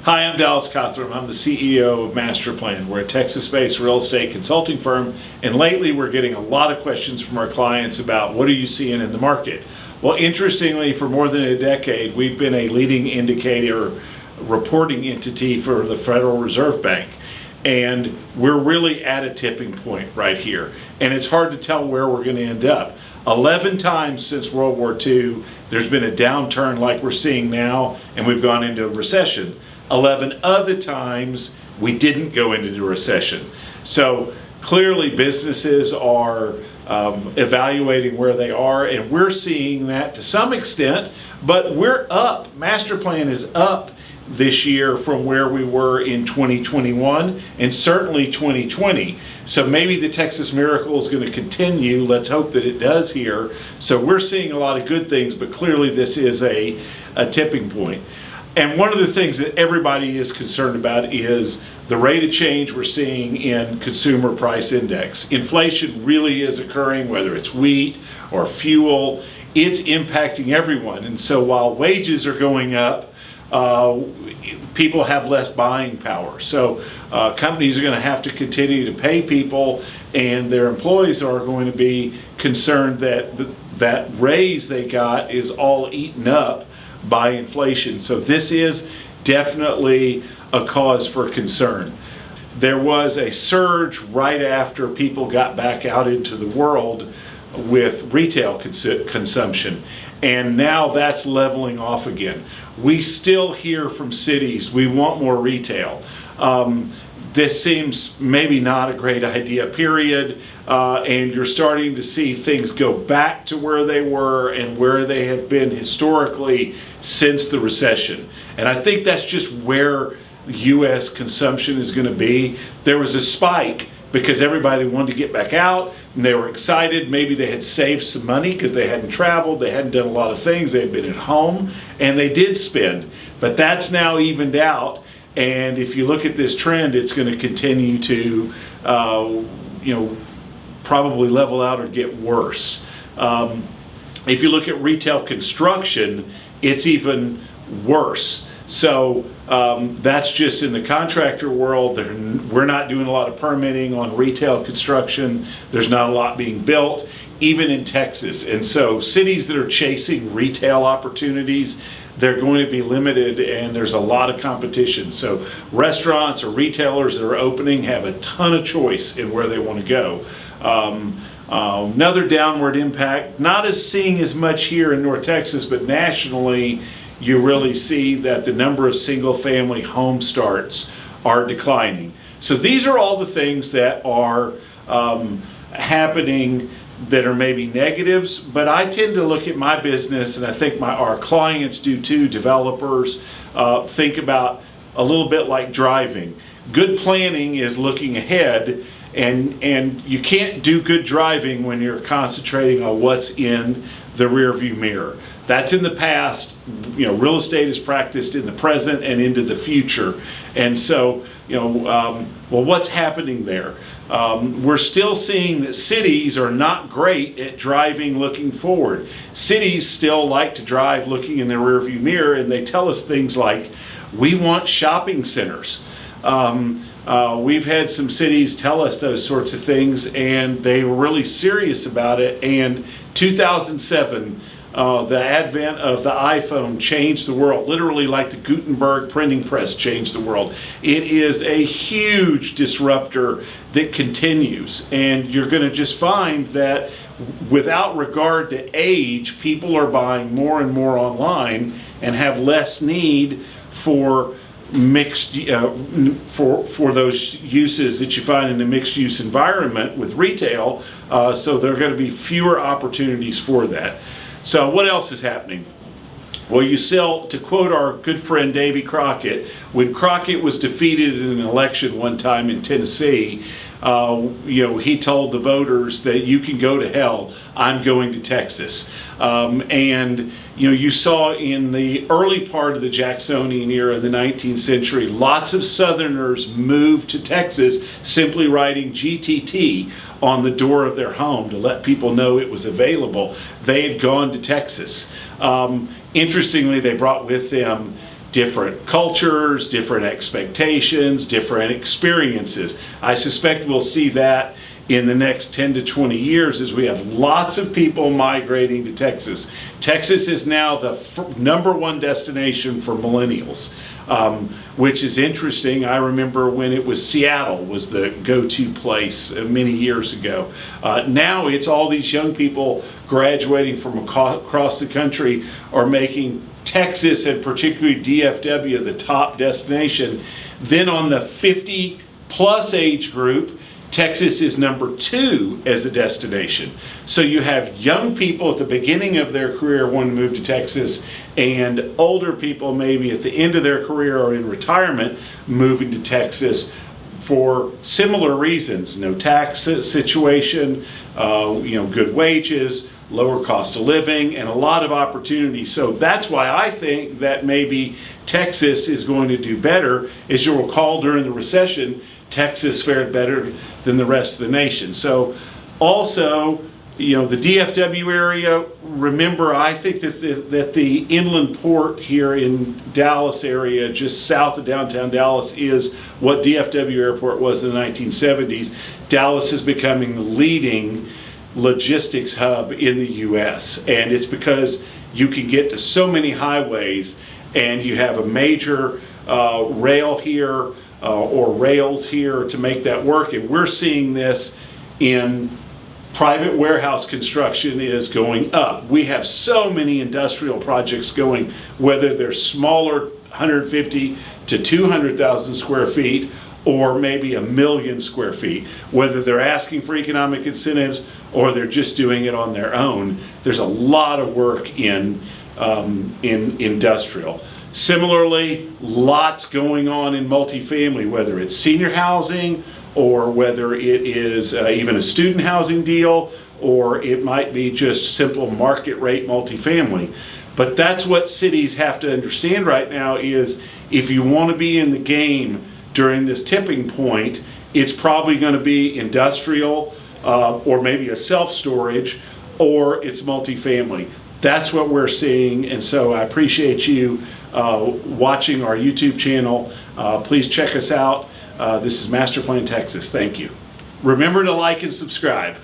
Hi, I'm Dallas Cothram. I'm the CEO of Masterplan. We're a Texas-based real estate consulting firm, and lately we're getting a lot of questions from our clients about what are you seeing in the market. Well, interestingly, for more than a decade, we've been a leading indicator reporting entity for the Federal Reserve Bank. And we're really at a tipping point right here. And it's hard to tell where we're going to end up. 11 times since World War II, there's been a downturn like we're seeing now, and we've gone into a recession. 11 other times, we didn't go into the recession. So clearly businesses are evaluating where they are, and we're seeing that to some extent, but we're up. Masterplan is up this year from where we were in 2021 and certainly 2020. So maybe the Texas miracle is going to continue. Let's hope that it does here. So we're seeing a lot of good things, but clearly this is a tipping point. And one of the things that everybody is concerned about is the rate of change we're seeing in consumer price index. Inflation really is occurring, whether it's wheat or fuel. It's impacting everyone. And so while wages are going up, people have less buying power. So companies are going to have to continue to pay people, and their employees are going to be concerned that that raise they got is all eaten up by inflation. So this is definitely a cause for concern. There was a surge right after people got back out into the world with retail consumption, and now that's leveling off again. We still hear from cities, we want more retail. This seems maybe not a great idea, period, and you're starting to see things go back to where they were and where they have been historically since the recession. And I think that's just where U.S. consumption is going to be. There was a spike because everybody wanted to get back out and they were excited. Maybe they had saved some money because they hadn't traveled, they hadn't done a lot of things, they had been at home, and they did spend. But that's now evened out, and if you look at this trend, it's going to continue to probably level out or get worse. If you look at retail construction, it's even worse. So that's just in the contractor world. We're not doing a lot of permitting on retail construction. There's not a lot being built, even in Texas. And so cities that are chasing retail opportunities, they're going to be limited, and there's a lot of competition. So restaurants or retailers that are opening have a ton of choice in where they want to go. Another downward impact, not as seeing as much here in North Texas, but nationally, you really see that the number of single-family home starts are declining. So these are all the things that are happening that are maybe negatives, but I tend to look at my business, and I think our clients do too, developers, think about a little bit like driving. Good planning is looking ahead, and you can't do good driving when you're concentrating on what's in the rearview mirror. That's in the past. Real estate is practiced in the present and into the future. And so, well, what's happening there? We're still seeing that cities are not great at driving looking forward. Cities still like to drive looking in their rearview mirror, and they tell us things like, we want shopping centers. We've had some cities tell us those sorts of things, and they were really serious about it. And 2007, the advent of the iPhone changed the world, literally like the Gutenberg printing press changed the world. It is a huge disruptor that continues, and you're going to just find that without regard to age, people are buying more and more online and have less need for mixed for those uses that you find in a mixed use environment with retail, so there are going to be fewer opportunities for that. So what else is happening? Well, you sell, to quote our good friend Davy Crockett, when Crockett was defeated in an election one time in Tennessee, he told the voters that you can go to hell, I'm going to Texas. And you saw in the early part of the Jacksonian era in the 19th century, lots of Southerners moved to Texas simply writing GTT on the door of their home to let people know it was available. They had gone to Texas. Interestingly, they brought with them different cultures, different expectations, different experiences. I suspect we'll see that in the next 10 to 20 years as we have lots of people migrating to Texas. Texas is now the #1 destination for millennials, which is interesting. I remember when it was Seattle was the go-to place many years ago. Now it's all these young people graduating from across the country are making Texas, and particularly DFW, the top destination. Then on the 50 plus age group, Texas is #2 as a destination. So you have young people at the beginning of their career wanting to move to Texas, and older people maybe at the end of their career or in retirement moving to Texas for similar reasons. No tax situation, good wages, lower cost of living, and a lot of opportunity. So that's why I think that maybe Texas is going to do better. As you'll recall, during the recession, Texas fared better than the rest of the nation. So also, the DFW area, remember, I think that the inland port here in Dallas area, just south of downtown Dallas, is what DFW airport was in the 1970s. Dallas is becoming the leading logistics hub in the U.S. and it's because you can get to so many highways, and you have a major rail here or rails here to make that work. And we're seeing this in private warehouse construction is going up. We have so many industrial projects going, whether they're smaller, 150 to 200,000 square feet, or maybe 1 million square feet, whether they're asking for economic incentives or they're just doing it on their own. There's a lot of work in industrial. Similarly, lots going on in multifamily, whether it's senior housing or whether it is even a student housing deal, or it might be just simple market rate multifamily. But that's what cities have to understand right now is if you want to be in the game during this tipping point, it's probably going to be industrial or maybe a self-storage, or it's multifamily. That's what we're seeing, and so I appreciate you watching our YouTube channel. Please check us out. This is Masterplan Texas. Thank you. Remember to like and subscribe.